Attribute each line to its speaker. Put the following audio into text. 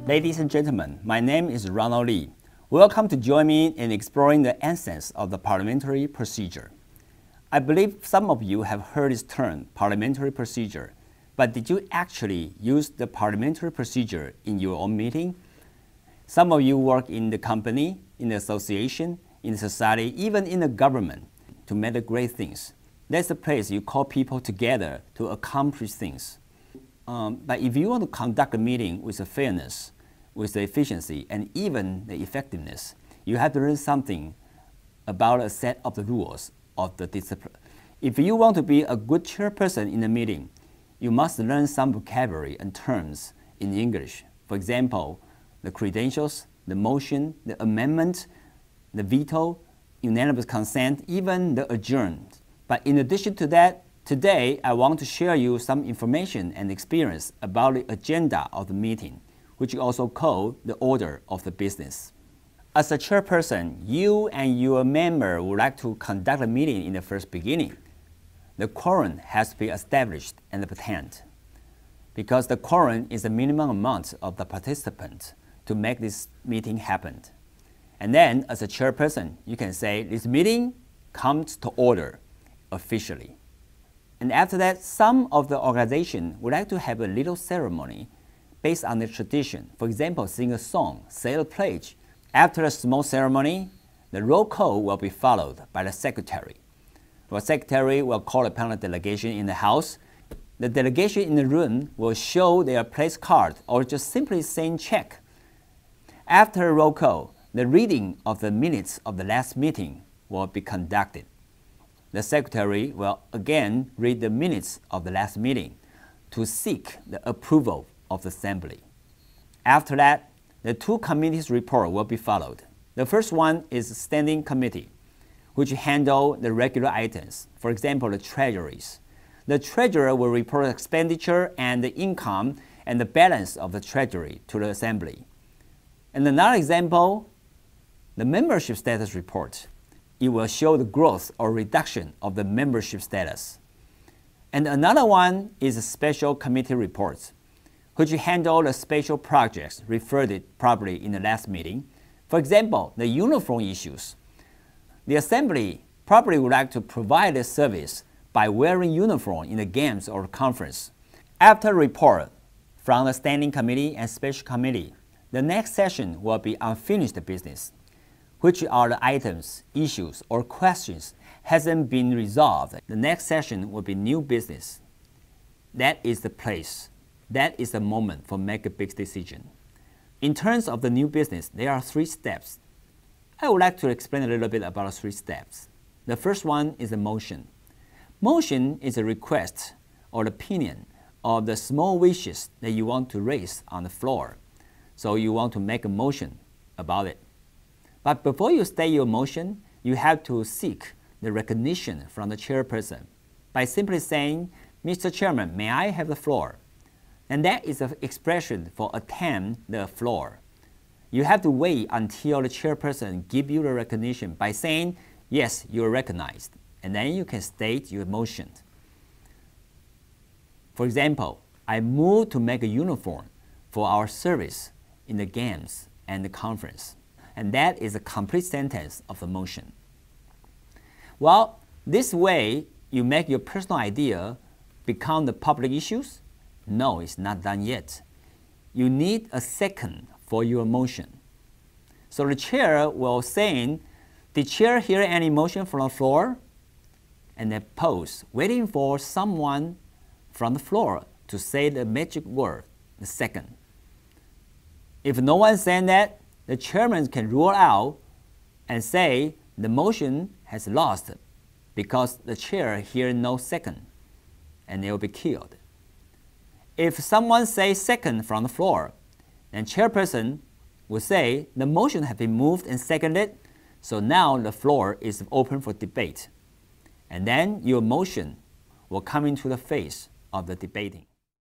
Speaker 1: Ladies and gentlemen, my name is Ronald Lee. Welcome to join me in exploring the essence of the parliamentary procedure. I believe some of you have heard this term, parliamentary procedure, but did you actually use the parliamentary procedure in your own meeting? Some of you work in the company, in the association, in the society, even in the government to make the great things. That's the place you call people together to accomplish things. But if you want to conduct a meeting with the fairness, with the efficiency, and even the effectiveness, you have to learn something about a set of the rules of the discipline. If you want to be a good chairperson in a meeting, you must learn some vocabulary and terms in English. For example, the credentials, the motion, the amendment, the veto, unanimous consent, even the adjourn. But in addition to that, today I want to share you some information and experience about the agenda of the meeting, which is also called the order of the business. As a chairperson, you and your member would like to conduct a meeting in the first beginning. The quorum has to be established and obtained, because the quorum is the minimum amount of the participants to make this meeting happen. And then, as a chairperson, you can say, this meeting comes to order officially. And after that, some of the organization would like to have a little ceremony based on the tradition. For example, sing a song, say a pledge. After a small ceremony, the roll call will be followed by the secretary. The secretary will call upon the delegation in the house. The delegation in the room will show their place card or just simply saying check. After a roll call, the reading of the minutes of the last meeting will be conducted. The secretary will again read the minutes of the last meeting to seek the approval of the assembly. After that, the two committees' report will be followed. The first one is the standing committee, which handle the regular items, for example, the treasuries. The treasurer will report expenditure and the income and the balance of the treasury to the assembly. And another example, the membership status report. It will show the growth or reduction of the membership status. And another one is the special committee reports, which handle the special projects referred probably in the last meeting. For example, the uniform issues. The assembly probably would like to provide a service by wearing uniform in the games or conference. After report from the standing committee and special committee, the next session will be unfinished business, which are the items, issues, or questions hasn't been resolved. The next session will be new business. That is the place. That is the moment for make a big decision. In terms of the new business, there are 3 steps. I would like to explain a little bit about the 3 steps. The first one is a motion. Motion is a request or opinion of the small wishes that you want to raise on the floor. So you want to make a motion about it. But before you state your motion, you have to seek the recognition from the chairperson by simply saying, Mr. Chairman, may I have the floor? And that is an expression for attain the floor. You have to wait until the chairperson gives you the recognition by saying, yes, you are recognized. And then you can state your motion. For example, I move to make a uniform for our service in the games and the conference. And that is a complete sentence of the motion. Well, this way you make your personal idea become the public issues? No, it's not done yet. You need a second for your motion. So the chair will say, did chair hear any motion from the floor? And then pause, waiting for someone from the floor to say the magic word, the second. If no one saying that, the chairman can rule out and say the motion has lost because the chair hears no second, and they will be killed. If someone says second from the floor, then chairperson will say the motion has been moved and seconded, so now the floor is open for debate. And then your motion will come into the face of the debating.